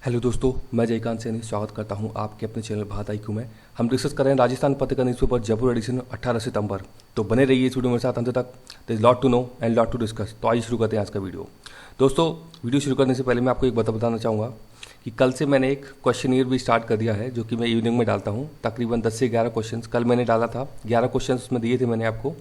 Hello दोस्तों, मैं जयकांत सैनी स्वागत करता हूं आपके अपने चैनल भारत आईक्यू में। हम डिस्कस कर रहे हैं राजस्थान पत्रिका न्यूज़पेपर जयपुर एडिशन 18 सितंबर। तो बने रहिए इस वीडियो मेरे साथ अंत तक। There is lot to know and lot to discuss. तो आइए शुरू करते हैं आज का वीडियो। दोस्तों, वीडियो शुरू करने से पहले मैं आपको एक बात बताना चाहूँगा कि कल से मैंने एक क्वेश्चनियर भी स्टार्ट कर दिया है, जो कि मैं इवनिंग में डालता हूँ। तकरीबन 10 से 11 क्वेश्चन कल मैंने डाला था, 11 क्वेश्चन उसमें दिए थे मैंने आपको।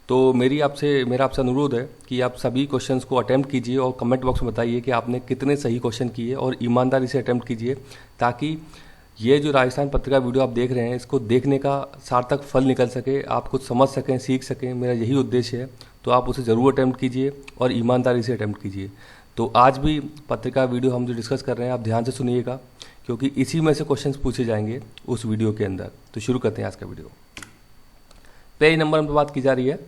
तो मेरा आपसे अनुरोध है कि आप सभी क्वेश्चंस को अटेम्प्ट कीजिए और कमेंट बॉक्स में बताइए कि आपने कितने सही क्वेश्चन किए और ईमानदारी से अटेम्प्ट कीजिए, ताकि ये जो राजस्थान पत्रिका वीडियो आप देख रहे हैं इसको देखने का सार्थक फल निकल सके, आप कुछ समझ सकें, सीख सकें। मेरा यही उद्देश्य है। तो आप उसे ज़रूर अटेम्प्ट कीजिए और ईमानदारी से अटेम्प्ट कीजिए। तो आज भी पत्रिका वीडियो हम जो डिस्कस कर रहे हैं आप ध्यान से सुनिएगा, क्योंकि इसी में से क्वेश्चंस पूछे जाएंगे उस वीडियो के अंदर। तो शुरू करते हैं आज का वीडियो। पेज नंबर पर बात की जा रही है।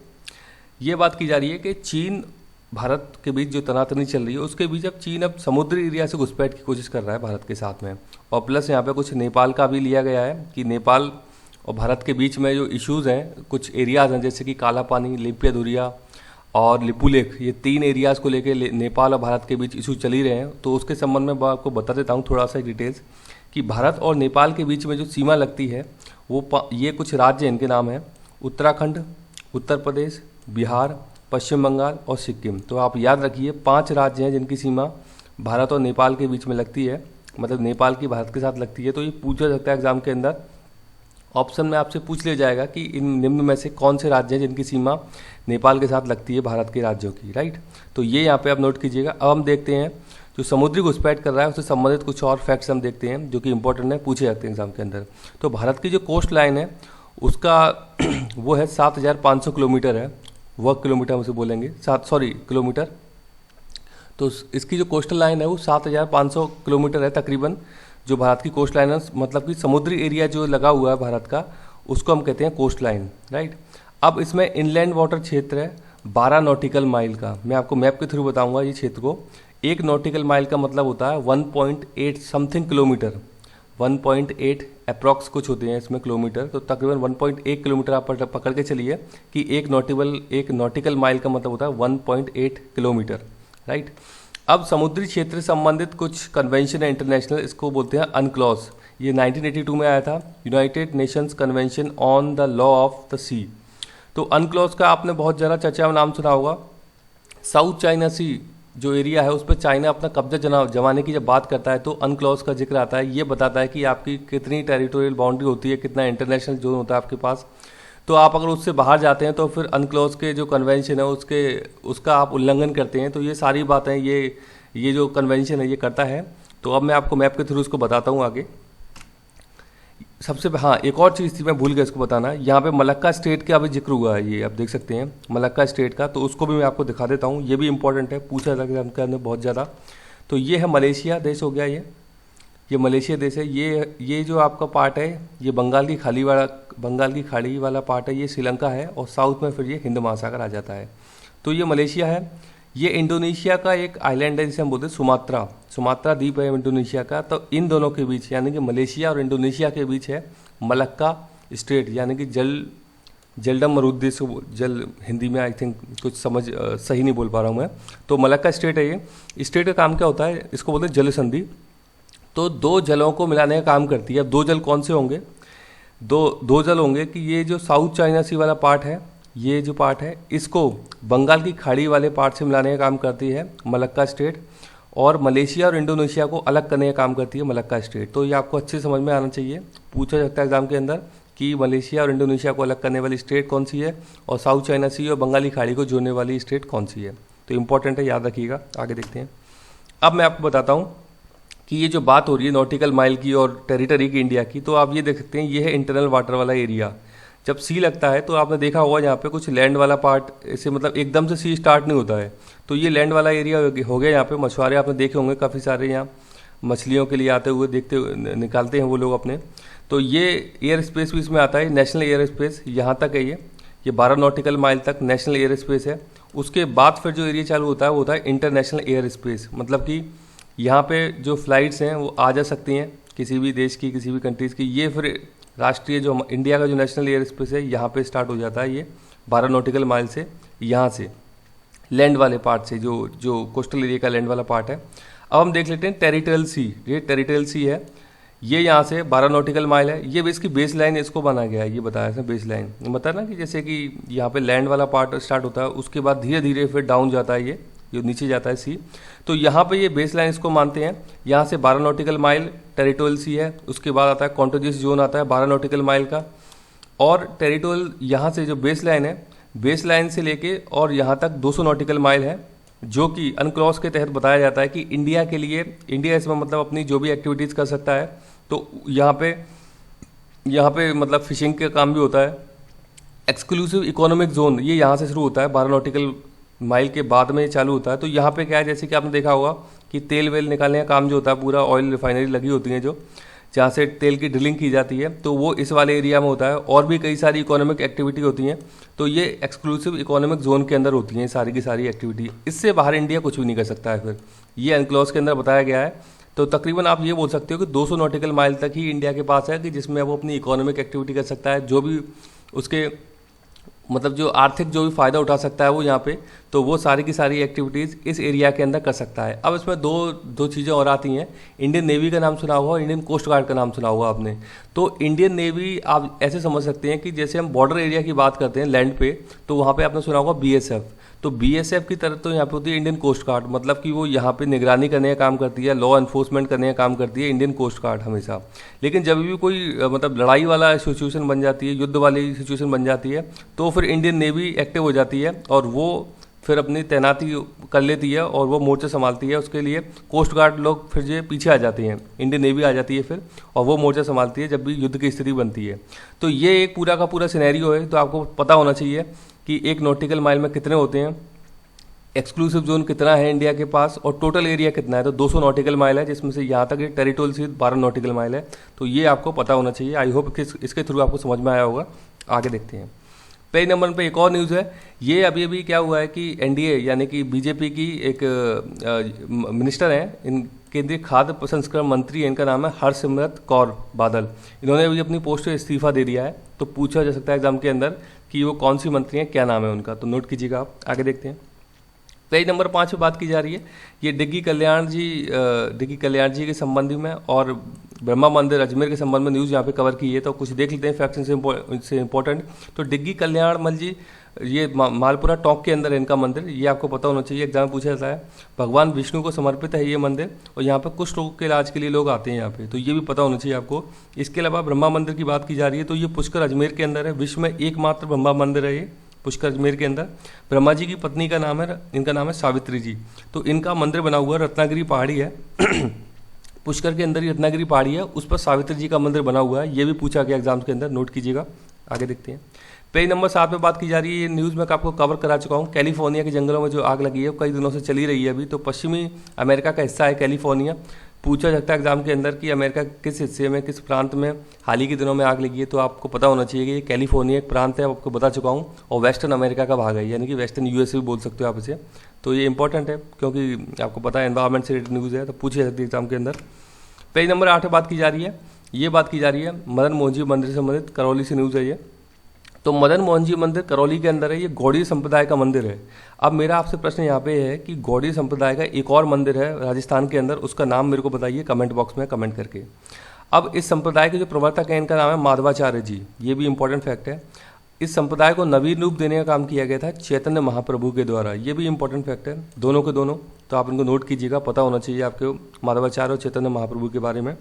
ये बात की जा रही है कि चीन भारत के बीच जो तनातनी चल रही है उसके बीच अब चीन समुद्री एरिया से घुसपैठ की कोशिश कर रहा है भारत के साथ में। और प्लस यहाँ पे कुछ नेपाल का भी लिया गया है कि नेपाल और भारत के बीच में जो इश्यूज़ हैं, कुछ एरियाज़ हैं जैसे कि काला पानी, लेपियाधुरिया और लिपुलेख, ये 3 एरियाज़ को लेके नेपाल और भारत के बीच इशू चल ही रहे हैं। तो उसके संबंध में मैं आपको बता देता हूँ थोड़ा सा डिटेल्स कि भारत और नेपाल के बीच में जो सीमा लगती है वो ये कुछ राज्य इनके नाम हैं: उत्तराखंड, उत्तर प्रदेश, बिहार, पश्चिम बंगाल और सिक्किम। तो आप याद रखिए 5 राज्य हैं जिनकी सीमा भारत और नेपाल के बीच में लगती है, मतलब नेपाल की भारत के साथ लगती है। तो ये पूछा जाता है एग्जाम के अंदर, ऑप्शन में आपसे पूछ लिया जाएगा कि इन निम्न में से कौन से राज्य हैं जिनकी सीमा नेपाल के साथ लगती है भारत के राज्यों की, राइट। तो ये यहाँ पे आप नोट कीजिएगा। अब हम देखते हैं जो समुद्री घुसपैठ कर रहा है उससे संबंधित कुछ और फैक्ट्स हम देखते हैं जो कि इंपॉर्टेंट है, पूछे जाते हैं एग्जाम के अंदर। तो भारत की जो कोस्ट लाइन है उसका वो है 7,500 किलोमीटर है। वर्ग किलोमीटर हम उसे बोलेंगे, किलोमीटर। तो इसकी जो कोस्टल लाइन है वो 7,500 किलोमीटर है तकरीबन। जो भारत की कोस्ट लाइन है, मतलब कि समुद्री एरिया जो लगा हुआ है भारत का, उसको हम कहते हैं कोस्ट लाइन, राइट। अब इसमें इनलैंड वाटर क्षेत्र है 12 नॉटिकल माइल का। मैं आपको मैप के थ्रू बताऊंगा ये क्षेत्र को। 1 नॉटिकल माइल का मतलब होता है 1.8 समथिंग किलोमीटर, 1.8 अप्रॉक्स कुछ होते हैं इसमें किलोमीटर। तो तकरीबन 1.1 किलोमीटर आप पकड़ के चलिए कि एक नॉटिकल माइल का मतलब होता है 1.8 किलोमीटर, राइट। अब समुद्री क्षेत्र से संबंधित कुछ कन्वेंशन है इंटरनेशनल, इसको बोलते हैं अनक्लॉज। ये 1982 में आया था, United Nations Convention on the Law of the Sea. तो अनक्लॉज का आपने बहुत ज़्यादा चर्चा में नाम सुना होगा। साउथ चाइना सी जो एरिया है उस पर चाइना अपना कब्जा जमाने की जब बात करता है तो अनक्लॉज का जिक्र आता है। ये बताता है कि आपकी कितनी टेरिटोरियल बाउंड्री होती है, कितना इंटरनेशनल जोन होता है आपके पास। तो आप अगर उससे बाहर जाते हैं तो फिर अनक्लॉज के जो कन्वेंशन है उसका आप उल्लंघन करते हैं। तो ये सारी बातें ये जो कन्वेंशन है ये करता है। तो अब मैं आपको मैप के थ्रू उसको बताता हूँ आगे। सबसे हाँ, एक और चीज़ थी मैं भूल गया इसको बताना। यहाँ पे मलक्का स्टेट का अभी जिक्र हुआ है, ये आप देख सकते हैं मलक्का स्टेट का। तो उसको भी मैं आपको दिखा देता हूँ, ये भी इंपॉर्टेंट है, पूछा जाता है हमके अंदर बहुत ज़्यादा। तो ये है मलेशिया देश हो गया, ये मलेशिया देश है। ये जो आपका पार्ट है ये बंगाल की खाड़ी वाला पार्ट है, ये श्रीलंका है। और साउथ में फिर ये हिंद महासागर आ जाता है। तो ये मलेशिया है। ये इंडोनेशिया का एक आइलैंड है जिसे हम बोलते हैं सुमात्रा द्वीप है इंडोनेशिया का। तो इन दोनों के बीच यानी कि मलेशिया और इंडोनेशिया के बीच है मलक्का स्टेट, यानी कि जलडम मरुद्देश, जल हिंदी में आई थिंक कुछ सही नहीं बोल पा रहा हूँ मैं। तो मलक्का स्टेट है ये। स्टेट का काम क्या होता है, इसको बोलते हैं जल संधि। तो 2 जलों को मिलाने का काम करती है। अब 2 जल कौन से होंगे? दो जल होंगे कि ये जो साउथ चाइना सी वाला पार्ट है, ये जो पार्ट है इसको बंगाल की खाड़ी वाले पार्ट से मिलाने का काम करती है मलक्का स्टेट, और मलेशिया और इंडोनेशिया को अलग करने का काम करती है मलक्का स्टेट। तो ये आपको अच्छे समझ में आना चाहिए, पूछा जाता है एग्जाम के अंदर कि मलेशिया और इंडोनेशिया को अलग करने वाली स्टेट कौन सी है, और साउथ चाइना सी और बंगाली खाड़ी को जोड़ने वाली स्टेट कौन सी है। तो इंपॉर्टेंट है, याद रखिएगा। आगे देखते हैं। अब मैं आपको बताता हूँ कि ये जो बात हो रही है नॉटिकल माइल की और टेरिटरी की इंडिया की, तो आप ये देख सकते हैं ये है इंटरनल वाटर वाला एरिया। जब सी लगता है तो आपने देखा होगा यहाँ पे कुछ लैंड वाला पार्ट, ऐसे मतलब एकदम से सी स्टार्ट नहीं होता है। तो ये लैंड वाला एरिया हो गया। यहाँ पे मछुआरे आपने देखे होंगे काफ़ी सारे, यहाँ मछलियों के लिए आते हुए निकालते हैं वो लोग अपने। तो ये एयर स्पेस भी इसमें आता है, नेशनल एयर स्पेस यहाँ तक है। ये 12 नॉटिकल माइल तक नेशनल एयर स्पेस है। उसके बाद फिर जो एरिया चालू होता है वो होता है इंटरनेशनल एयर स्पेस, मतलब कि यहाँ पे जो फ्लाइट्स हैं वो आ जा सकती हैं किसी भी देश की, किसी भी कंट्रीज़ की। ये फिर राष्ट्रीय जो इंडिया का जो नेशनल एयर स्पेस है यहाँ पे स्टार्ट हो जाता है, ये 12 नॉटिकल माइल से, यहाँ से लैंड वाले पार्ट से, जो कोस्टल एरिया का लैंड वाला पार्ट है। अब हम देख लेते हैं टेरिटोरियल सी। ये टेरिटोरियल सी है, ये यहाँ से 12 नॉटिकल माइल है। ये इसकी बेस लाइन इसको बना गया है, ये बताया था बेस लाइन। बताया ना कि जैसे कि यहाँ पे लैंड वाला पार्ट स्टार्ट होता है, उसके बाद धीरे धीरे फिर डाउन जाता है, ये नीचे जाता है सी। तो यहाँ पे ये बेस लाइन इसको मानते हैं। यहाँ से 12 नॉटिकल माइल टेरिटोरियल सी है। उसके बाद आता है कॉन्टिजियस जोन आता है 12 नॉटिकल माइल का। और टेरिटोरियल यहाँ से जो बेस लाइन है, बेस लाइन से लेके और यहाँ तक 200 नॉटिकल माइल है, जो कि अनक्रॉस के तहत बताया जाता है कि इंडिया के लिए, इंडिया इसमें मतलब अपनी जो भी एक्टिविटीज़ कर सकता है। तो यहाँ पे मतलब फिशिंग का काम भी होता है। एक्सक्लूसिव इकोनॉमिक जोन ये यहाँ से शुरू होता है, 12 नॉटिकल माइल के बाद में ये चालू होता है। तो यहाँ पे क्या है, जैसे कि आपने देखा होगा कि तेल वेल निकालने का काम जो होता है, पूरा ऑयल रिफाइनरी लगी होती है जो, जहाँ से तेल की ड्रिलिंग की जाती है, तो वो इस वाले एरिया में होता है। और भी कई सारी इकोनॉमिक एक्टिविटी होती हैं, तो ये एक्सक्लूसिव इकोनॉमिक जोन के अंदर होती हैं सारी की सारी एक्टिविटी। इससे बाहर इंडिया कुछ भी नहीं कर सकता है। फिर ये अनक्लॉज के अंदर बताया गया है। तो तकरीबन आप ये बोल सकते हो कि 200 नॉटिकल माइल तक ही इंडिया के पास है कि जिसमें वो अपनी इकोनॉमिक एक्टिविटी कर सकता है, जो भी उसके मतलब जो आर्थिक जो भी फ़ायदा उठा सकता है वो यहाँ पे, तो वो सारी की सारी एक्टिविटीज़ इस एरिया के अंदर कर सकता है। अब इसमें दो चीज़ें और आती हैं। इंडियन नेवी का नाम सुना होगा, इंडियन कोस्ट गार्ड का नाम सुना होगा आपने। तो इंडियन नेवी आप ऐसे समझ सकते हैं कि जैसे हम बॉर्डर एरिया की बात करते हैं लैंड पे, तो वहाँ पे आपने सुना होगा BSF। तो BSF की तरह तो यहाँ पे होती है इंडियन कोस्ट गार्ड, मतलब कि वो यहाँ पे निगरानी करने का काम करती है, लॉ एनफोर्समेंट करने का काम करती है इंडियन कोस्ट गार्ड हमेशा। लेकिन जब भी कोई मतलब लड़ाई वाला सिचुएशन बन जाती है, युद्ध वाली सिचुएशन बन जाती है, तो फिर इंडियन नेवी एक्टिव हो जाती है और वो फिर अपनी तैनाती कर लेती है और वो मोर्चे संभालती है। उसके लिए कोस्ट गार्ड लोग फिर जो पीछे आ जाते हैं, इंडियन नेवी आ जाती है फिर, और वो मोर्चा संभालती है जब भी युद्ध की स्थिति बनती है। तो ये एक पूरा का पूरा सिनेरियो है। तो आपको पता होना चाहिए कि 1 नॉटिकल माइल में कितने होते हैं, एक्सक्लूसिव जोन कितना है इंडिया के पास, और टोटल एरिया कितना है। तो 200 नॉटिकल माइल है, जिसमें से यहाँ तक टेरिटोरियल से 12 नॉटिकल माइल है। तो ये आपको पता होना चाहिए। आई होप इसके थ्रू आपको समझ में आया होगा। आगे देखते हैं। पेज नंबर पे एक और न्यूज़ है। ये अभी अभी क्या हुआ है कि NDA यानी कि BJP की एक मिनिस्टर हैं, इन केंद्रीय खाद्य प्रसंस्करण मंत्री है, इनका नाम है हरसिमरत कौर बादल। इन्होंने अभी अपनी पोस्ट से इस्तीफा दे दिया है। तो पूछा जा सकता है एग्जाम के अंदर कि वो कौन सी मंत्री हैं, क्या नाम है उनका, तो नोट कीजिएगा आप। आगे देखते हैं। पेज नंबर 5 पे बात की जा रही है। ये डिग्गी कल्याण जी के संबंध में और ब्रह्मा मंदिर अजमेर के संबंध में न्यूज़ यहाँ पे कवर की है। तो कुछ देख लेते हैं फैक्ट्स से इंपॉर्टेंट। तो डिग्गी कल्याण मल जी, ये मालपुरा टॉक के अंदर है इनका मंदिर। ये आपको पता होना चाहिए, एग्जाम पूछा जाता है। भगवान विष्णु को समर्पित है ये मंदिर, और यहाँ पे कुष्ठ रोग के इलाज के लिए लोग आते हैं यहाँ पे, तो ये भी पता होना चाहिए आपको। इसके अलावा ब्रह्मा मंदिर की बात की जा रही है, तो ये पुष्कर अजमेर के अंदर है। विश्व में एकमात्र ब्रह्मा मंदिर है ये पुष्कर अजमेर के अंदर। ब्रह्मा जी की पत्नी का नाम है, इनका नाम है सावित्री जी। तो इनका मंदिर बना हुआ रत्नागिरी पहाड़ी है पुष्कर के अंदर ही रत्नागिरी पहाड़ी है, उस पर सावित्री जी का मंदिर बना हुआ है। ये भी पूछा गया एग्जाम्स के अंदर, नोट कीजिएगा। आगे देखते हैं। पेज नंबर 7 पे बात की जा रही है। ये न्यूज़ में आपको कवर करा चुका हूँ। कैलिफोर्निया के जंगलों में जो आग लगी है कई दिनों से चली रही है अभी। तो पश्चिमी अमेरिका का हिस्सा है कैलिफोर्निया। पूछा जाता है एग्जाम के अंदर कि अमेरिका किस हिस्से में, किस प्रांत में हाल ही के दिनों में आग लगी है। तो आपको पता होना चाहिए कि ये कैलिफोर्निया एक प्रांत है, आपको बता चुका हूँ, और वेस्टर्न अमेरिका का भाग है, यानी कि वेस्टर्न यूएसए भी बोल सकते हो आप इसे। तो ये इंपॉर्टेंट है क्योंकि आपको पता है एनवायरमेंट से रिलेटेड न्यूज़ है, तो पूछी जा सकती है एग्जाम के अंदर। पेज नंबर 8 पे बात की जा रही है। ये बात की जा रही है मदन मोहन जी मंदिर से संबंधित, करौली से न्यूज़ है ये। तो मदन मोहन जी मंदिर करौली के अंदर है। ये गौड़ीय संप्रदाय का मंदिर है। अब मेरा आपसे प्रश्न यहाँ पे है कि गौड़ीय संप्रदाय का एक और मंदिर है राजस्थान के अंदर, उसका नाम मेरे को बताइए कमेंट बॉक्स में कमेंट करके। अब इस संप्रदाय के जो प्रवर्तक हैं इनका नाम है माधवाचार्य जी। ये भी इंपॉर्टेंट फैक्ट है। इस संप्रदाय को नवीन रूप देने का काम किया गया था चैतन्य महाप्रभु के द्वारा। ये भी इंपॉर्टेंट फैक्ट है, दोनों के दोनों। तो आप इनको नोट कीजिएगा, पता होना चाहिए आपको माधवाचार्य और चैतन्य महाप्रभु के बारे में।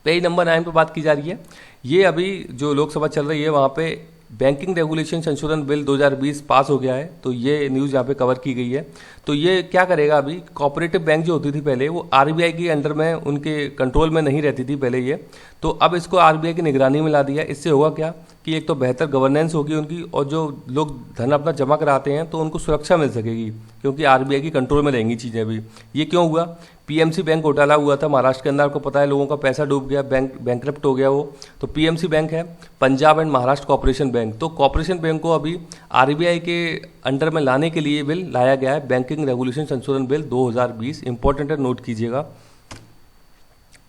पेज नंबर 9 पे बात की जा रही है। ये अभी जो लोकसभा चल रही है वहाँ पे बैंकिंग रेगुलेशन संशोधन बिल 2020 पास हो गया है। तो ये न्यूज़ यहाँ पे कवर की गई है। तो ये क्या करेगा, अभी कोऑपरेटिव बैंक जो होती थी पहले वो RBI के अंडर में, उनके कंट्रोल में नहीं रहती थी पहले ये। तो अब इसको RBI की निगरानी में ला दिया। इससे होगा क्या कि एक तो बेहतर गवर्नेंस होगी उनकी, और जो लोग धन अपना जमा कराते हैं तो उनको सुरक्षा मिल सकेगी, क्योंकि RBI की कंट्रोल में रहेंगी चीज़ें अभी। ये क्यों हुआ, PMC बैंक घोटाला हुआ था महाराष्ट्र के अंदर, आपको पता है, लोगों का पैसा डूब गया, बैंकक्रप्ट हो गया वो। तो PMC बैंक है Punjab and Maharashtra corporation bank. तो कॉर्पोरेशन बैंक को अभी RBI के अंडर में लाने के लिए बिल लाया गया है, बैंकिंग रेगुलेशन संशोधन बिल 2020। इंपॉर्टेंट है, नोट कीजिएगा।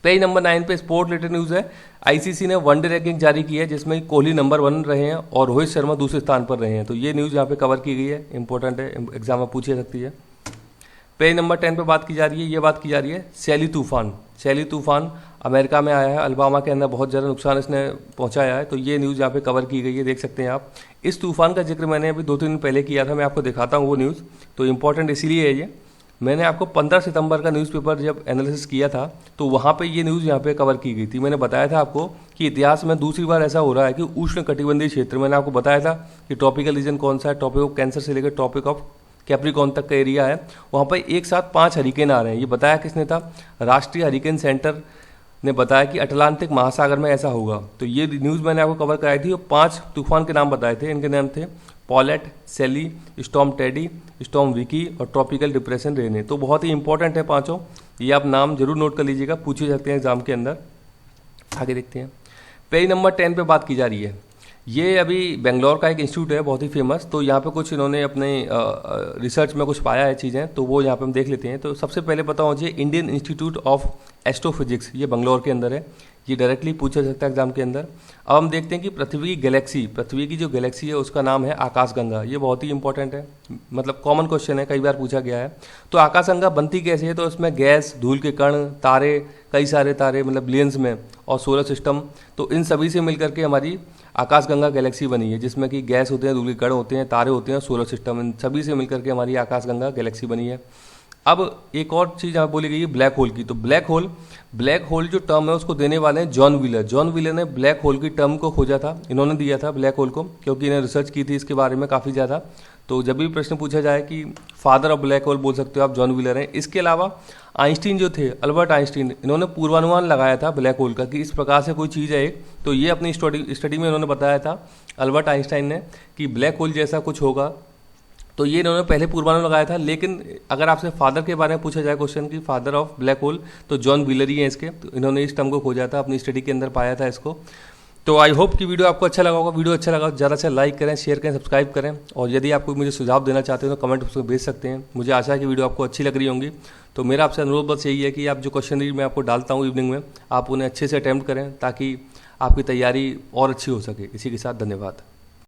पेज नंबर 9 पे स्पोर्ट रिलेटेड न्यूज़ है। ICC ने वनडे रैंकिंग जारी की है, जिसमें कोहली नंबर 1 रहे हैं और रोहित शर्मा दूसरे स्थान पर रहे हैं। तो ये न्यूज़ यहाँ पे कवर की गई है, इंपॉर्टेंट है, एग्जाम में पूछी जा सकती है। पेज नंबर 10 पे बात की जा रही है, ये बात की जा रही है सैली तूफान। सैली तूफान अमेरिका में आया है, अलबामा के अंदर बहुत ज़्यादा नुकसान इसने पहुंचाया है, तो ये न्यूज़ यहाँ पे कवर की गई है, देख सकते हैं आप। इस तूफान का जिक्र मैंने अभी 2-3 दिन पहले किया था, मैं आपको दिखाता हूँ वो न्यूज़, तो इम्पॉर्टेंट इसीलिए है ये। मैंने आपको 15 सितंबर का न्यूज़पेपर जब एनालिसिस किया था तो वहाँ पे ये न्यूज़ यहाँ पे कवर की गई थी। मैंने बताया था आपको कि इतिहास में दूसरी बार ऐसा हो रहा है कि उष्ण कटिबंधीय क्षेत्र, मैंने आपको बताया था कि ट्रॉपिकल रीजन कौन सा है, ट्रॉपिक ऑफ कैंसर से लेकर ट्रॉपिक ऑफ कैप्रिकॉर्न तक का एरिया है, वहाँ पर एक साथ 5 हरिकेन आ रहे हैं। ये बताया किसने था? राष्ट्रीय हरिकेन सेंटर ने बताया कि अटलांटिक महासागर में ऐसा होगा। तो ये न्यूज़ मैंने आपको कवर कराई थी और 5 तूफान के नाम बताए थे। इनके नाम थे पॉलेट, सेली, स्टॉर्म टेडी, स्टॉर्म विकी और ट्रॉपिकल डिप्रेशन रेने। तो बहुत ही इंपॉर्टेंट है पांचों, ये आप नाम जरूर नोट कर लीजिएगा, पूछे जाते हैं एग्जाम के अंदर। आगे देखते हैं, पेज नंबर 10 पे बात की जा रही है। ये अभी बेंगलोर का एक इंस्टीट्यूट है बहुत ही फेमस, तो यहाँ पे कुछ इन्होंने अपने रिसर्च में कुछ पाया है चीज़ें, तो वो यहाँ पे हम देख लेते हैं। तो सबसे पहले पता होना चाहिए इंडियन इंस्टीट्यूट ऑफ एस्ट्रोफिजिक्स, ये बेंगलोर के अंदर है, ये डायरेक्टली पूछा सकता है एग्जाम के अंदर। अब हम देखते हैं कि पृथ्वी की गैलेक्सी, पृथ्वी की जो गैलेक्सी है उसका नाम है आकाशगंगा। ये बहुत ही इंपॉर्टेंट है, मतलब कॉमन क्वेश्चन है, कई बार पूछा गया है। तो आकाशगंगा बनती कैसे है? तो इसमें गैस, धूल के कण, तारे, कई सारे तारे मतलब बिलियंस में, और सोलर सिस्टम, तो इन सभी से मिलकर के हमारी आकाशगंगा गैलेक्सी बनी है, जिसमें कि गैस होते हैं, धूल के कण होते हैं, तारे होते हैं, सोलर सिस्टम, इन सभी से मिलकर के हमारी आकाशगंगा गैलेक्सी बनी है। अब एक और चीज़ यहाँ बोली गई है ब्लैक होल की। तो ब्लैक होल जो टर्म है उसको देने वाले हैं जॉन व्हीलर। जॉन व्हीलर ने ब्लैक होल की टर्म को खोजा था, इन्होंने दिया था ब्लैक होल को, क्योंकि इन्हें रिसर्च की थी इसके बारे में काफ़ी ज़्यादा। तो जब भी प्रश्न पूछा जाए कि फादर ऑफ ब्लैक होल बोल सकते हो आप, जॉन व्हीलर हैं। इसके अलावा आइंस्टीन जो थे, अल्बर्ट आइंस्टीन, इन्होंने पूर्वानुमान लगाया था ब्लैक होल का कि इस प्रकार से कोई चीज़ है एक, तो ये अपनी स्टडी में इन्होंने बताया था अल्बर्ट आइंस्टाइन ने कि ब्लैक होल जैसा कुछ होगा। तो ये इन्होंने पहले पूर्वानुमान लगाया था। लेकिन अगर आपसे फादर के बारे में पूछा जाए क्वेश्चन की फादर ऑफ ब्लैक होल, तो जॉन व्हीलर ही हैं इसके, तो इन्होंने इस टर्म को खोजा था, अपनी स्टडी के अंदर पाया था इसको। तो आई होप कि वीडियो आपको अच्छा लगा होगा। वीडियो अच्छा लगा ज़्यादा से लाइक करें, शेयर करें, सब्सक्राइब करें, और यदि आप कोई मुझे सुझाव देना चाहते हो तो कमेंट उसमें भेज सकते हैं। मुझे आशा है कि वीडियो आपको अच्छी लग रही होंगी। तो मेरा आपसे अनुरोध बस यही है कि आप जो क्वेश्चन मैं आपको डालता हूँ इवनिंग में, आप उन्हें अच्छे से अटैम्प्ट करें ताकि आपकी तैयारी और अच्छी हो सके। इसी के साथ धन्यवाद।